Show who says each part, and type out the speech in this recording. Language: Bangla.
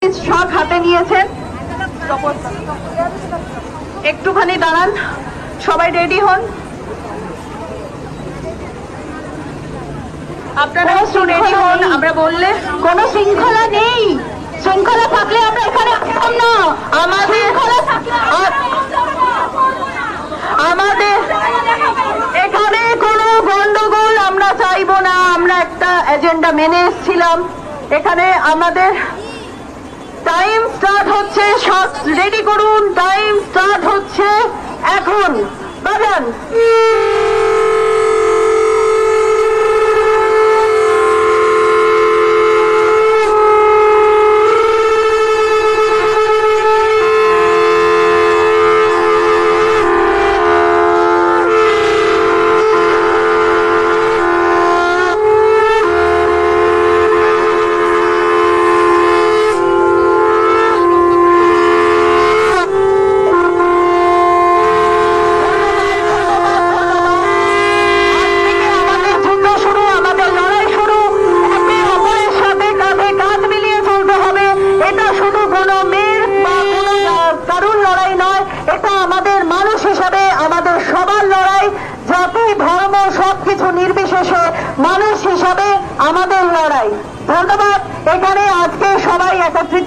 Speaker 1: শখ হাতে নিয়েছেন, একটুখানি দাঁড়ান, সবাই রেডি হন। আপনারা একটু রেডি হন। আমরা বললে কোনো শৃঙ্খলা নেই, শৃঙ্খলা থাকলে আমরা এখানে আসতাম না। আমাদের এখানে কোনো গন্ডগোল আমরা চাইবো না। আমরা একটা এজেন্ডা মেনে এসেছিলাম। এখানে আমাদের টাইম স্টার্ট হচ্ছে, সব রেডি করুন, টাইম স্টার্ট হচ্ছে এখন, বাজান। জাতি ধর্ম সবকিছু নির্বিশেষে মানুষ হিসাবে আমাদের লড়াই। ধন্যবাদ। এখানে আজকে সবাই একত্রিত